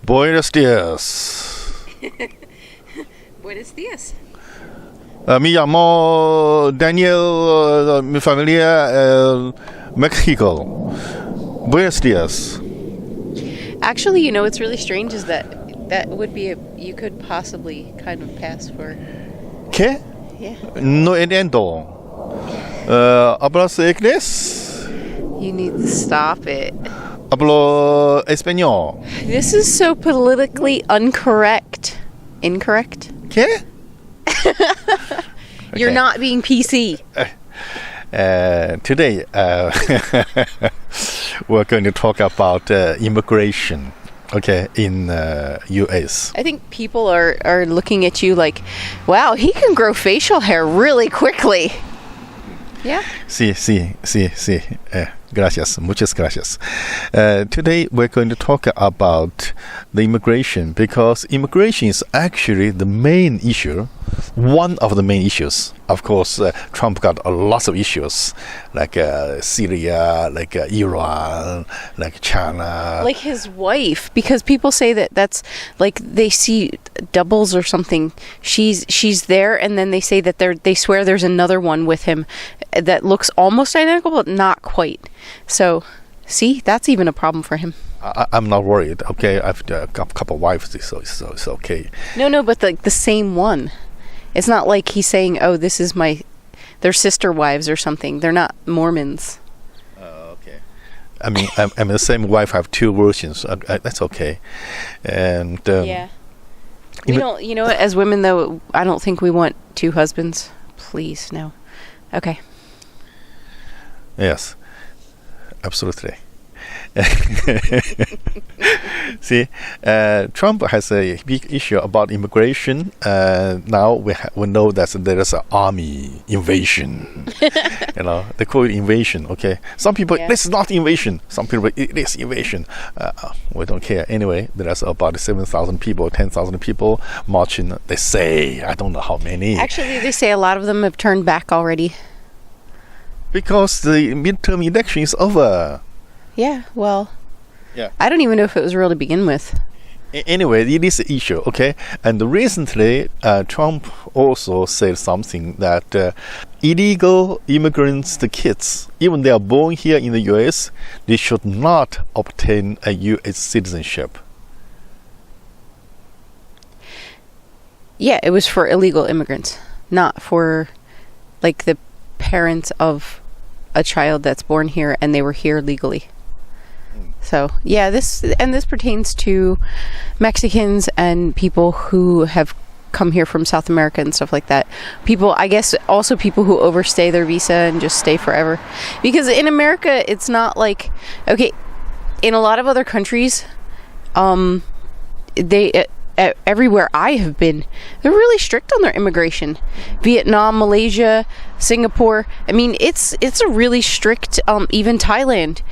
Buenos días. Buenos días. Me llamo Daniel, mi familia Mexico. Buenos días. Actually, it's really strange is that would be you could possibly kind of pass for. ¿Qué? Yeah. No entiendo. ¿Hablas inglés? You need to stop it. Hablo español. This is so politically incorrect. Incorrect? ¿Qué? You're not being PC. Today, we're going to talk about immigration, in U.S. I think people are looking at you like, wow, he can grow facial hair really quickly. Yeah. Sí. Gracias. Muchas gracias. Today, we're going to talk about the immigration because immigration is actually the main issue, one of the main issues. Of course, Trump got a lot of issues like Syria, like Iran, like China. Like his wife, because people say that's like they see doubles or something. She's there, and then they say that they swear there's another one with him that looks almost identical, but not quite. So, see, that's even a problem for him. I'm not worried. Okay, I've got a couple of wives, so it's okay. No, but the same one. It's not like he's saying, "Oh, this is they're sister wives or something." They're not Mormons. Okay. I mean, I'm the same wife. I have two versions. That's okay. And yeah, we don't. You know what? As women, though, I don't think we want two husbands. Please, no. Okay. Yes, absolutely. See, Trump has a big issue about immigration. Now we know that there is an army invasion. They call it invasion. Okay, some people this is not invasion. Some people it is invasion. We don't care anyway. There's about 7,000 people, 10,000 people marching. They say I don't know how many. Actually, they say a lot of them have turned back already. Because the midterm election is over. Yeah, well, yeah. I don't even know if it was real to begin with. Anyway, it is an issue, okay? And recently, Trump also said something that illegal immigrants, the kids, even they are born here in the U.S., they should not obtain a U.S. citizenship. Yeah, it was for illegal immigrants, not for, like, the parents of a child that's born here and they were here legally. So yeah, this pertains to Mexicans and people who have come here from South America and stuff like that. People, I guess, also people who overstay their visa and just stay forever. Because in America, it's not like, okay, in a lot of other countries, they everywhere I have been, they're really strict on their immigration. Vietnam, Malaysia, Singapore. I mean, it's a really strict. Even Thailand.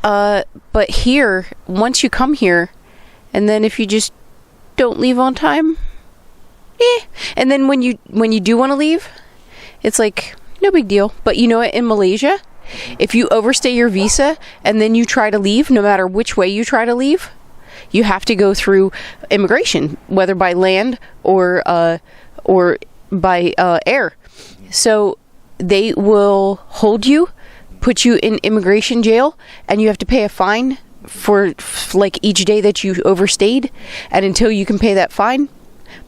But here, once you come here, and then if you just don't leave on time, and then when you do want to leave, it's like no big deal. But you know what? In Malaysia, if you overstay your visa and then you try to leave, no matter which way you try to leave, you have to go through immigration, whether by land or by air. So they will hold you, put you in immigration jail, and you have to pay a fine for like each day that you overstayed, and until you can pay that fine,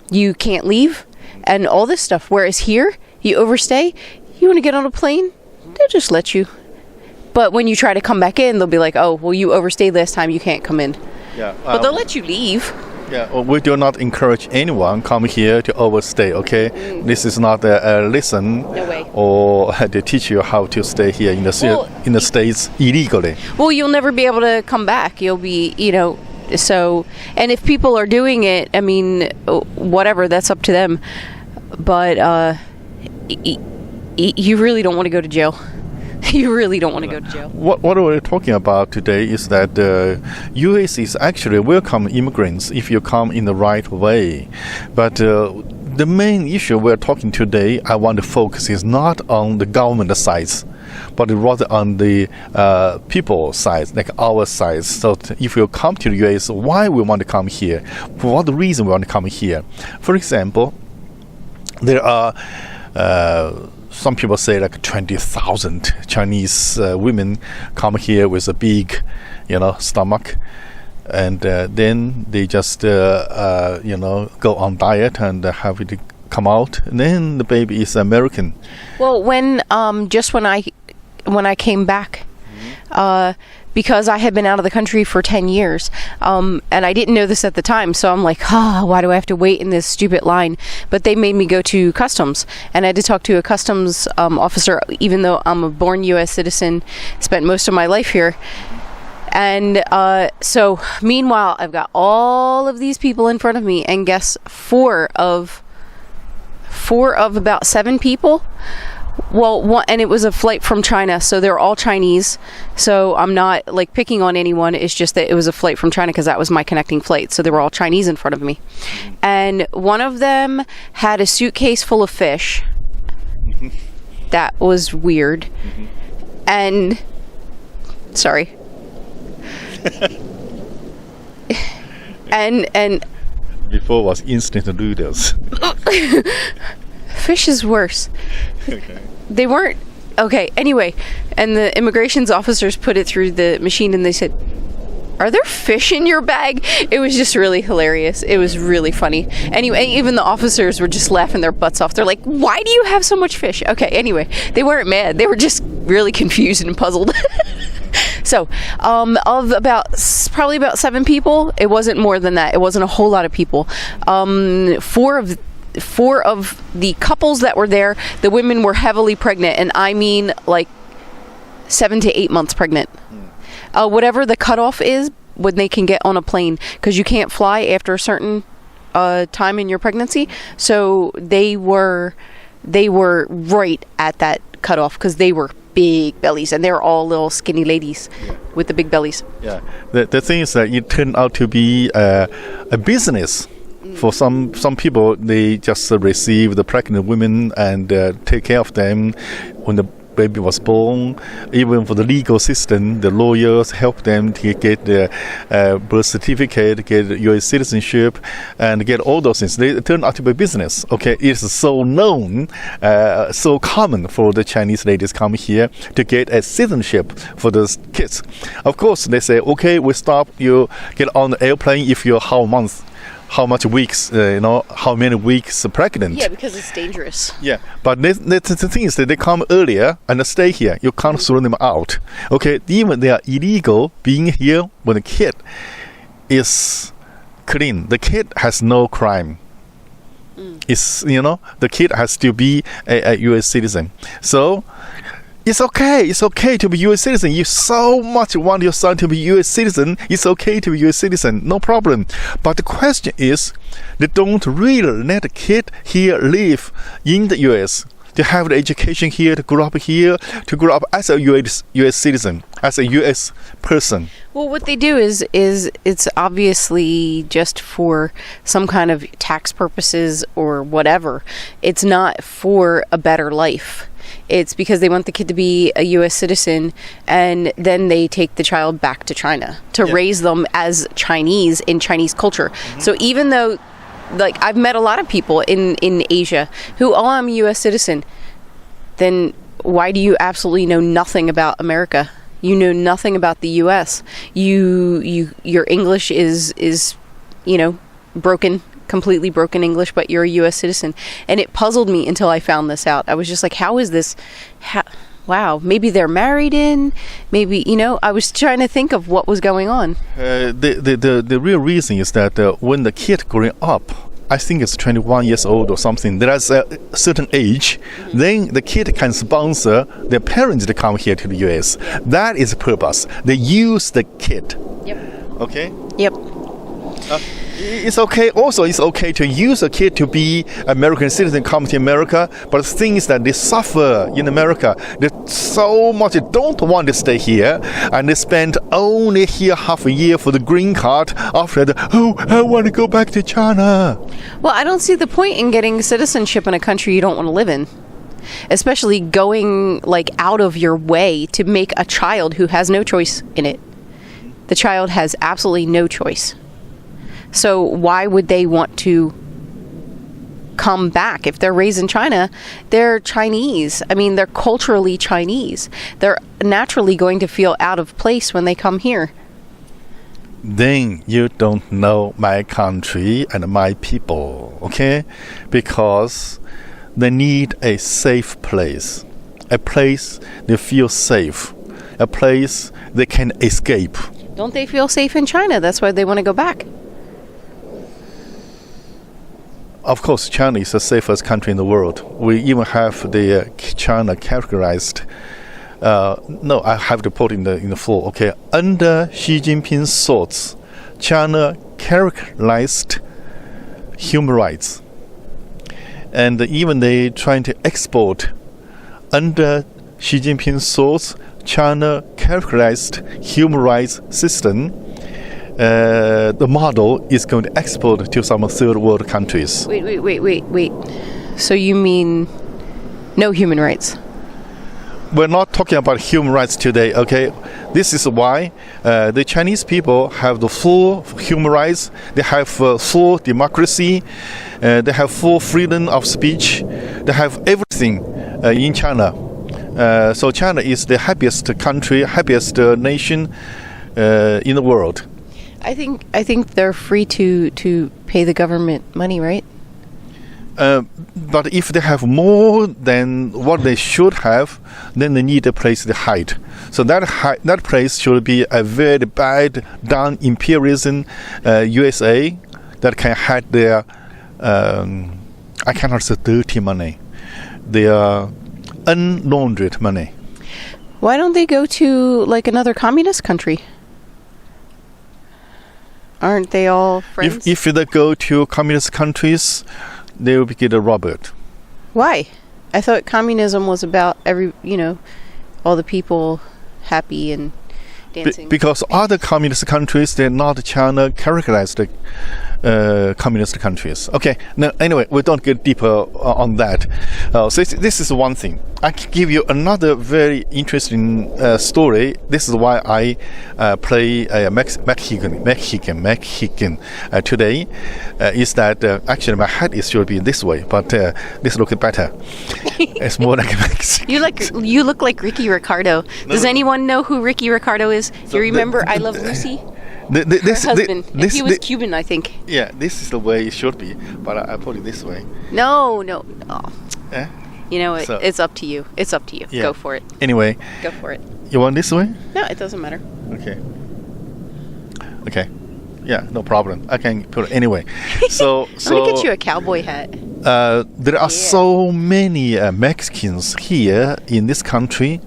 you can't leave, and all this stuff. Whereas here, you overstay, you want to get on a plane, they'll just let you. But when you try to come back in, they'll be like, "Oh, well, you overstayed last time, you can't come in." Yeah, but they'll let you leave. Yeah, we do not encourage anyone come here to overstay, okay? This is not a lesson No way. or to teach you how to stay here in the States illegally. Well, you'll never be able to come back. You'll be, so, and if people are doing it, I mean, whatever, that's up to them. But you really don't want to go to jail. You really don't want to go to jail. What we're talking about today is that the U.S. is actually welcome immigrants if you come in the right way. But the main issue we're talking today, I want to focus is not on the government sides. but rather on the people side, like our side. So if you come to the US, why we want to come here? For what reason we want to come here? For example, there are some people say like 20,000 Chinese women come here with a big, stomach, and then they just go on diet and have it come out, and then the baby is American. Well, when I came back, because I had been out of the country for 10 years, and I didn't know this at the time, so I'm like, why do I have to wait in this stupid line? But they made me go to customs, and I had to talk to a customs officer, even though I'm a born U.S. citizen, spent most of my life here. And so meanwhile, I've got all of these people in front of me, and guess four of about 7 people. Well, one, and it was a flight from China, so they're all Chinese. So I'm not like picking on anyone. It's just that it was a flight from China because that was my connecting flight. So they were all Chinese in front of me. And one of them had a suitcase full of fish. Mm-hmm. That was weird. Mm-hmm. And sorry. and before was instant noodles. Fish is worse. Okay. They weren't okay. Anyway, and the immigrations officers put it through the machine, and they said, "Are there fish in your bag?" It was just really hilarious. It was really funny. Anyway, even the officers were just laughing their butts off. They're like, "Why do you have so much fish?" Okay. Anyway, they weren't mad. They were just really confused and puzzled. So, of probably about 7 people, it wasn't more than that. It wasn't a whole lot of people. Four of the couples that were there, the women were heavily pregnant, and I mean like 7 to 8 months pregnant. Whatever the cutoff is when they can get on a plane, because you can't fly after a certain time in your pregnancy. So they were right at that cutoff because they were big bellies, and they're all little skinny ladies with the big bellies. Yeah, the thing is that it turned out to be a business. For some people, they just receive the pregnant women and take care of them when the baby was born. Even for the legal system, the lawyers help them to get the birth certificate, get U.S. citizenship, and get all those things. They turn out to be business. Okay, it's so known, so common for the Chinese ladies come here to get a citizenship for those kids. Of course, they say, okay, we stop you get on the airplane if you're how much weeks, how many weeks pregnant. Yeah, because it's dangerous. Yeah, but the thing is that they come earlier and stay here. You can't throw them out. Okay, even they are illegal being here when the kid is clean. The kid has no crime. It's, the kid has to be a U.S. citizen. So it's okay. It's okay to be U.S. citizen. You so much want your son to be U.S. citizen. It's okay to be U.S. citizen. No problem. But the question is, they don't really let the kid here live in the U.S. to have the education here, to grow up here, to grow up as a U.S. citizen, as a U.S. person. Well, what they do is it's obviously just for some kind of tax purposes or whatever. It's not for a better life. It's because they want the kid to be a U.S. citizen, and then they take the child back to China to raise them as Chinese in Chinese culture. Mm-hmm. So even though, like, I've met a lot of people in Asia who, I'm a U.S. citizen, then why do you absolutely know nothing about America? You know nothing about the U.S. Your English is broken. Completely broken English, but you're a U.S. citizen. And it puzzled me until I found this out. I was just like, how is this? Wow, maybe they're married in, maybe, I was trying to think of what was going on. The real reason is that when the kid growing up, I think it's 21 years old or something, there's a certain age, then the kid can sponsor their parents to come here to the U.S. That is the purpose. They use the kid. Yep. Okay? Yep. It's okay. Also, it's okay to use a kid to be American citizen, come to America. But the thing is that they suffer in America. They so much don't want to stay here, and they spend only here half a year for the green card. After that, I want to go back to China. Well, I don't see the point in getting citizenship in a country you don't want to live in. especially going like out of your way to make a child who has no choice in it. The child has absolutely no choice. So why would they want to come back? If they're raised in China, they're Chinese. I mean, they're culturally Chinese. They're naturally going to feel out of place when they come here. Then you don't know my country and my people, okay? Because they need a safe place, a place they feel safe, a place they can escape. Don't they feel safe in China? That's why they want to go back. Of course, China is the safest country in the world. We even have the China categorized. No, I have to put in the full. Okay, under Xi Jinping's thoughts, China characterized human rights, and even they trying to export. Under Xi Jinping's thoughts, China characterized human rights system. The model is going to export to some third world countries. Wait. So you mean no human rights? We're not talking about human rights today, okay? This is why the Chinese people have the full human rights. They have full democracy. They have full freedom of speech. They have everything in China. So China is the happiest country, happiest nation in the world. I think they're free to pay the government money, right? But if they have more than what they should have, then they need a place to hide. So that place should be a very bad done imperialism USA that can hide their I cannot say dirty money, their unlaundered money. Why don't they go to like another communist country? Aren't they all friends? If they go to communist countries, they will get robbed. Why? I thought communism was about all the people happy and dancing. Because other communist countries, they're not China characterized communist countries. Okay, now anyway, we don't get deeper on that. So this is one thing. I can give you another very interesting story. This is why I play Mexican today. Is that actually my head should be this way, but this looks better. It's more like a Mexican. You look like Ricky Ricardo. Does anyone know who Ricky Ricardo is? So you remember I Love Lucy? Her husband. He was Cuban, I think. Yeah, this is the way it should be, but I put it this way. No. Eh? You know, it's up to you. It's up to you. Yeah. Go for it. Anyway. Go for it. You want this way? No, it doesn't matter. Okay. Yeah, no problem. I can put it anyway. So I'm gonna get you a cowboy hat. There are so many Mexicans here in this country.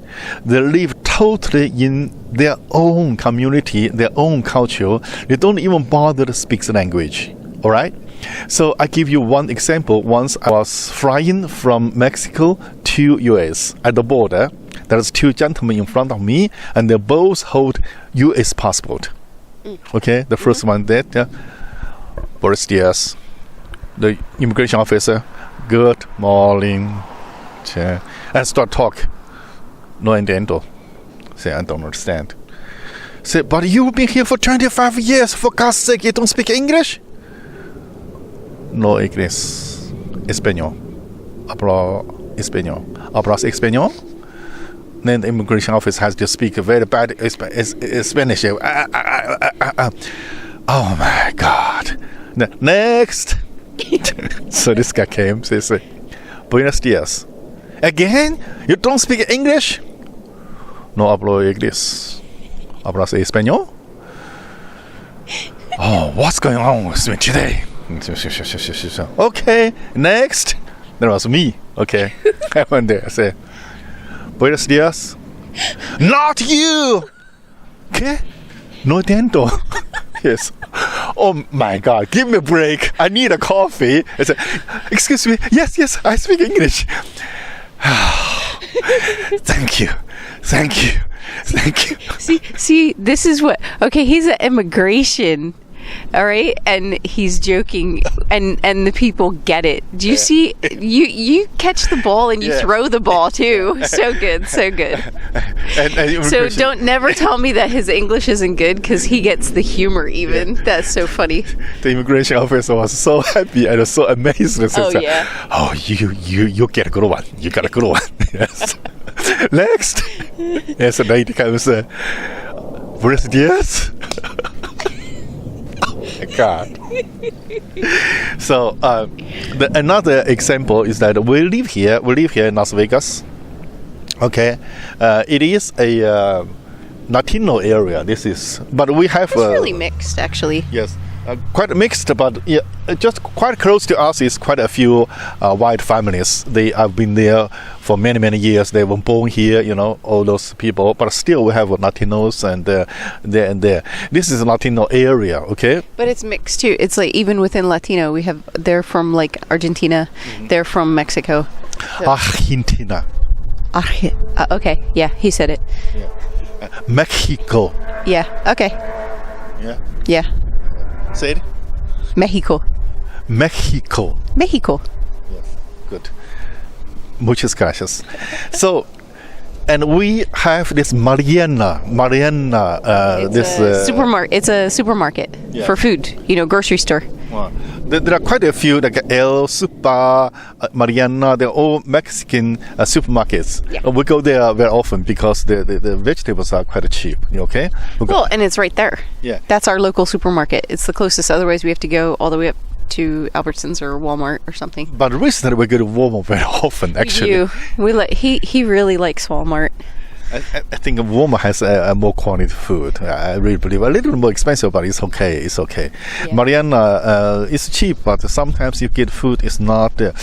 They live totally in their own community, their own culture. They don't even bother to speak the language. All right? So I give you one example. Once I was flying from Mexico to US at the border. There's two gentlemen in front of me, and they both hold US passport. Okay, the first one did. Yeah. Buenos dias. The immigration officer. Good morning. Yeah. And start talk. No entiendo. Say, I don't understand. Say, but you've been here for 25 years. For God's sake, you don't speak English? No inglés. Español. Hablo español. ¿Hablas español? Then the immigration office has to speak a very bad Spanish. Oh my God. Next. So this guy came, says, Buenos dias. Again? You don't speak English? No hablo inglés. ¿Hablas español? Oh, what's going on with me today? Okay, next. That was me. Okay. I went there. I said, Buenos dias. Not you! Okay? No entiendo. Yes. Oh my God, give me a break. I need a coffee. I said, excuse me. Yes, I speak English. Thank you. See, this is what... Okay, he's an immigration All right, and he's joking, and the people get it. Do you see? You catch the ball and you throw the ball too. So good, so good. And So don't never tell me that his English isn't good, because he gets the humor even. That's so funny. the immigration officer was so happy and so amazed. Oh, yeah. Oh, you get a good one. You got a good one. Yes. Next. Yes, the lady comes. Buenos dias. Oh my God. So another example is that we live here in Las Vegas. Okay, it is a Latino area. But we have It's really mixed, actually. yes, quite mixed. But yeah, just quite close to us is quite a few white families. They have been there for many years. They were born here, all those people. But still, we have Latinos and there and there. This is a Latino area, okay? But it's mixed too. It's like even within Latino, they're from like Argentina, they're from Mexico. Argentina. Okay, yeah, he said it. Mexico. Yeah, okay. Yeah. Yeah. Say it. Mexico. Mexico. Mexico. Yes. Good. Muchas gracias. So, and we have this Mariana. Supermarket. It's a supermarket for food. Grocery store. Well, there are quite a few, like El Super, Mariana. They're all Mexican supermarkets. Yeah. We go there very often because the vegetables are quite cheap. Okay. Well, and it's right there. Yeah. That's our local supermarket. It's the closest. Otherwise, we have to go all the way up to Albertsons or Walmart or something. But recently we go to Walmart very often. Actually, he really likes Walmart. I think Walmart has a more quality food. I really believe a little more expensive, but it's okay. It's okay. Yeah. Mariana is cheap, but sometimes you get food is not. Of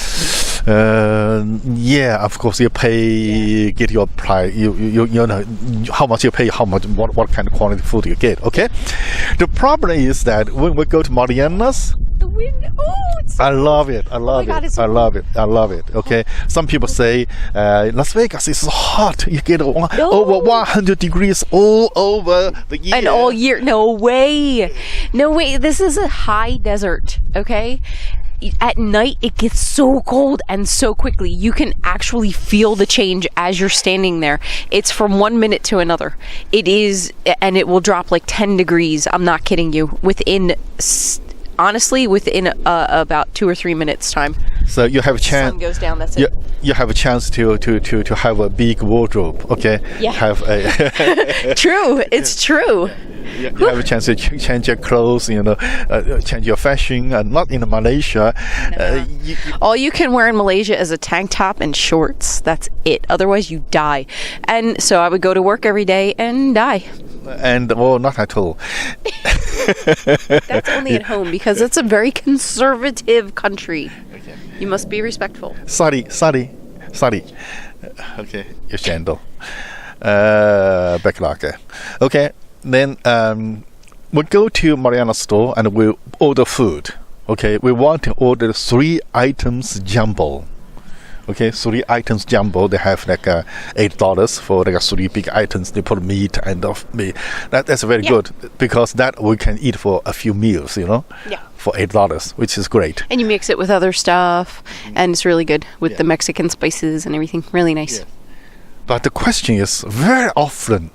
course you pay, get your price. You know how much you pay, what kind of quality food you get. Okay. The problem is that when we go to Mariana's, The wind. Oh, it's so I love it. I love God, it. it's so I love it. I love it. Okay. Some people say Las Vegas is hot. You get over 100 degrees all over the year. And all year. No way. This is a high desert. Okay. At night, it gets so cold and so quickly. You can actually feel the change as you're standing there. It's from 1 minute to another. It is, and it will drop like 10 degrees. I'm not kidding you. Honestly, within about 2 or 3 minutes time. So you have a chance. Sun goes down. That's it. You have a chance to have a big wardrobe. Okay. Yeah. Have a. True. It's true. You have a chance to change your clothes. Change your fashion. Not in Malaysia. No. All you can wear in Malaysia is a tank top and shorts. That's it. Otherwise, you die. And so I would go to work every day and die. And not at all. That's only at home because it's a very conservative country. Okay. You must be respectful. Sorry. Okay, you handle. Beklage. Okay, then we go to Mariana's store and we order food. Okay, we want to order 3 items jumbo. Okay, 3 items jumbo. They have like $8 for like 3 big items. They put meat and meat. That's very good because that we can eat for a few meals. Yeah. For $8, which is great. And you mix it with other stuff, and it's really good with the Mexican spices and everything. Really nice. Yeah. But the question is very often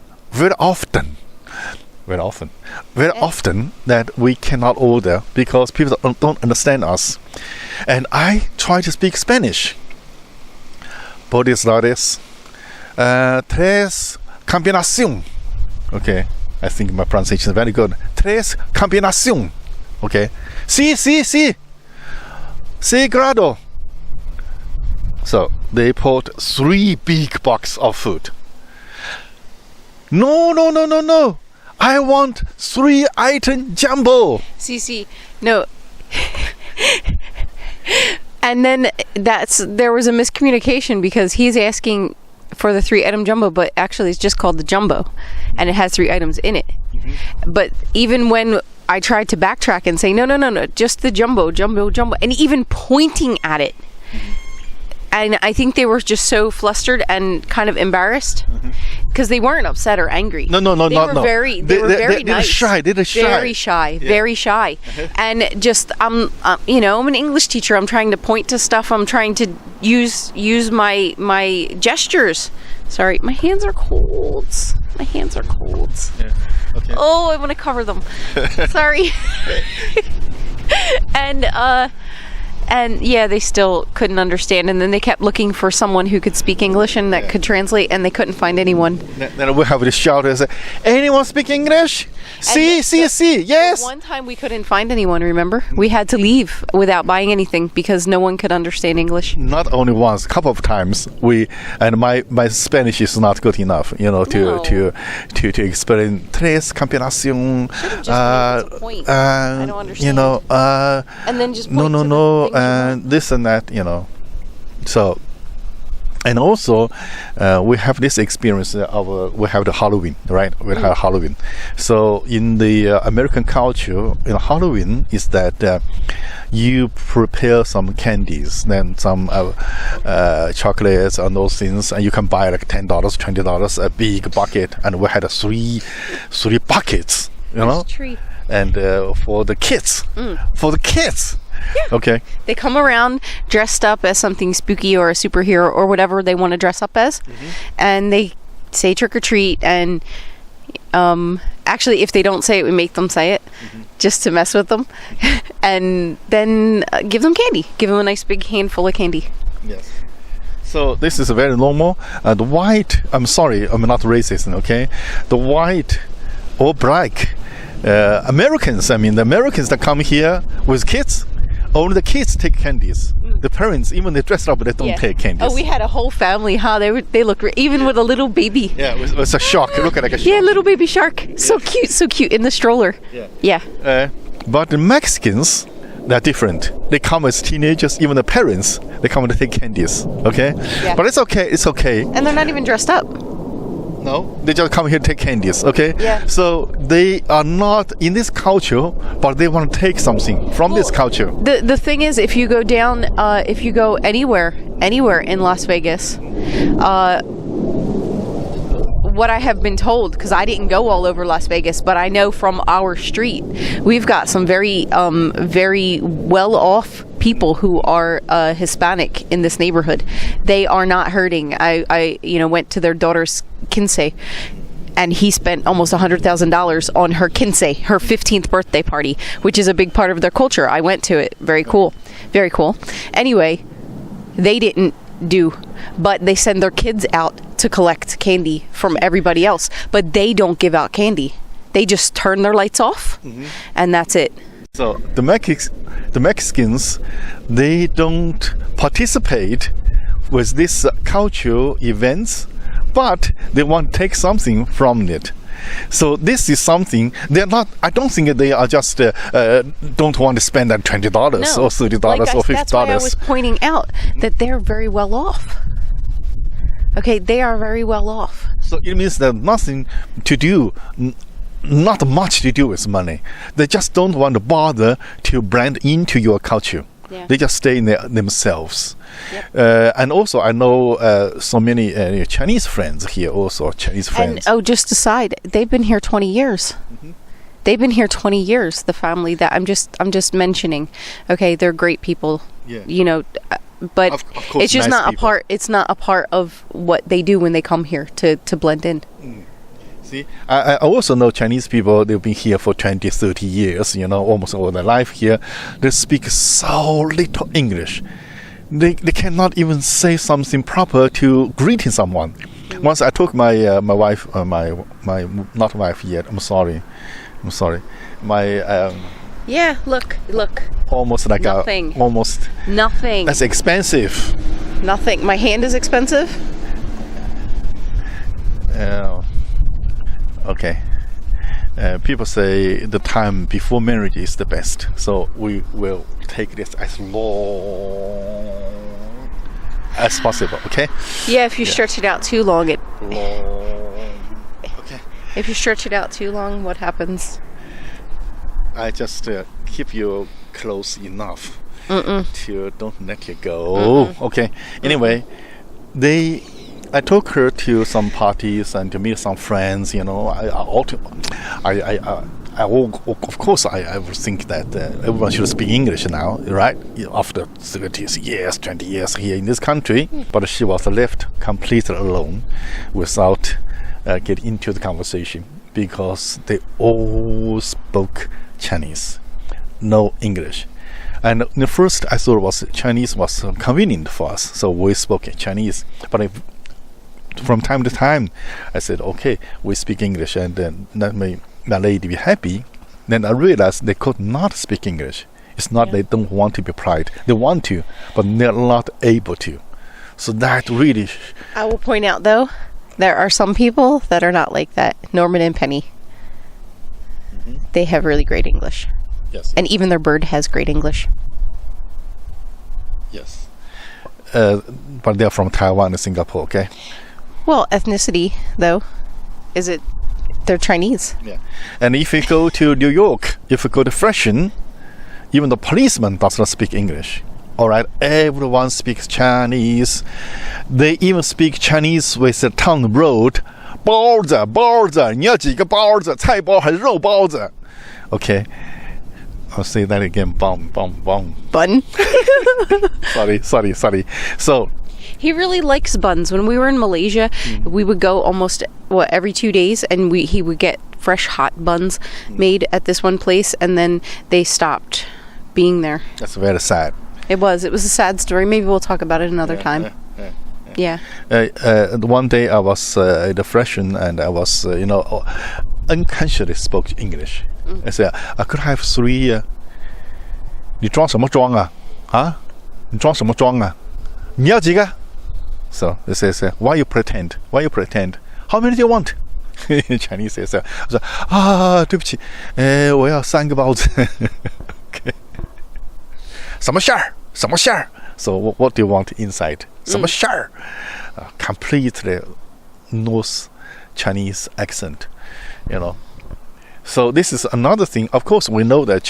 that we cannot order because people don't understand us. And I try to speak Spanish. But it's like this. Tres combinación. Okay, I think my pronunciation is very good. Tres combinación. Okay. Sí, claro. So they put 3 big boxes of food. No. I want 3 item jumbo. See. No. And then there was a miscommunication because he's asking for the 3 item jumbo, but actually it's just called the jumbo, and it has 3 items in it. Mm-hmm. But even when I tried to backtrack and say no, just the jumbo, and even pointing at it, And I think they were just so flustered and kind of embarrassed because they weren't upset or angry. No, They were no. very, they were very They're nice. shy. They're shy. Very shy. Very shy. And just, I'm an English teacher. I'm trying to point to stuff. I'm trying to use my gestures. Sorry, my hands are cold. My hands are cold. Yeah. Okay. Oh, I want to cover them. Sorry. And yeah, they still couldn't understand. And then they kept looking for someone who could speak English and that could translate, and they couldn't find anyone. Then we have to shout and say, anyone speak English? See, yes. One time we couldn't find anyone, remember? We had to leave without buying anything because no one could understand English. Not only once, a couple of times. My Spanish is not good enough, to explain tres campeonación. I don't understand. And then just point to the things and this and that, So, and also, we have this experience of we have the Halloween, right? We have Halloween. So in the American culture, Halloween is that you prepare some candies, then some chocolates and those things, and you can buy like $10, $20, a big bucket, and we had three buckets, tree. And for the kids, Yeah. Okay. They come around dressed up as something spooky or a superhero or whatever they want to dress up as, and they say trick or treat. And actually, if they don't say it, we make them say it just to mess with them, and then give them candy. Give them a nice big handful of candy. Yes. So this is very normal. The white. I'm sorry, I'm not racist. Okay. The white or black Americans. The Americans that come here with kids. Only the kids take candies. The parents, even they dress up, they don't take candies. Oh, we had a whole family, huh? They look even with a little baby. Yeah, it was a shark. Look at like a shark. Yeah, little baby shark. So cute in the stroller. Yeah. But the Mexicans, they're different. They come as teenagers. Even the parents, they come to take candies. Okay. Yeah. But it's okay. It's okay. And they're not even dressed up. No, they just come here to take candies, okay? Yeah. So they are not in this culture, but they want to take something from this culture. The thing is, if you go down, if you go anywhere in Las Vegas, what I have been told, because I didn't go all over Las Vegas, but I know from our street, we've got some very well-off people who are Hispanic in this neighborhood. They are not hurting. I went to their daughter's quince, and he spent almost $100,000 on her quince, her 15th birthday party, which is a big part of their culture. I went to it. Very cool. Very cool. Anyway, they didn't but they send their kids out to collect candy from everybody else, but they don't give out candy. They just turn their lights off, and that's it. So the Mexicans, they don't participate with this cultural events, but they want to take something from it. So this is something they're not. I don't think they are just don't want to spend that $20 or $30 or $50. That's why I was pointing out that they're very well off. Okay, they are very well off. So it means that nothing to do. Not much to do with money. They just don't want to bother to blend into your culture. Yeah. They just stay in themselves. Yep. And also, I know so many Chinese friends here. Also, Chinese friends. And just aside, they've been here 20 years. They've been here 20 years. The family that I'm just mentioning. Okay, they're great people. Yeah. But of course, it's just nice not people. A part. It's not a part of what they do when they come here to blend in. See, I also know Chinese people. They've been here for 20, 30 years, almost all their life here. They speak so little English. They cannot even say something proper to greeting someone. Once I took my wife, my not wife yet. I'm sorry. My yeah. Look. Almost like nothing. Almost nothing. That's expensive. Nothing. My hand is expensive. Okay. People say the time before marriage is the best, so we will take this as long as possible. Okay. Yeah. If you stretch it out too long, Okay. If you stretch it out too long, what happens? I just keep you close enough to don't let you go. Okay. Anyway, I took her to some parties and to meet some friends. You know, of course, I would think that everyone should speak English now, right? After 30 years, 20 years here in this country. But she was left completely alone without getting into the conversation because they all spoke Chinese, no English. And the first I thought Chinese was convenient for us, so we spoke Chinese. But from time to time, I said, okay, we speak English, and then that made the lady be happy. Then I realized they could not speak English. It's not they don't want to be polite. They want to, but they're not able to. So that really... I will point out, though, there are some people that are not like that. Norman and Penny. They have really great English. Yes. And even their bird has great English. Yes. But they're from Taiwan and Singapore, okay? Well, ethnicity, though, they're Chinese. Yeah. And if you go to New York, if you go to Freshen, even the policeman does not speak English. All right, everyone speaks Chinese. They even speak Chinese with the tongue rolled. 包子，包子，你要几个包子？菜包还是肉包子？ Okay. I'll say that again. Bum. Bun. Sorry. So he really likes buns. When we were in Malaysia, we would go almost every 2 days, and he would get fresh hot buns made at this one place, and then they stopped being there. That's very sad. It was a sad story. Maybe we'll talk about it another time. Yeah. One day I was at the Freshen, and I was unconsciously spoke English. I said, I could have 3. 你装什么装啊？啊？你装什么装啊？你要几个？ So they say, why you pretend? How many do you want? In Chinese they say, 我说啊，对不起，我要3个包子。Okay. 什么馅儿？ So what do you want inside? 什么馅儿？ Completely North Chinese accent, So this is another thing. Of course, we know that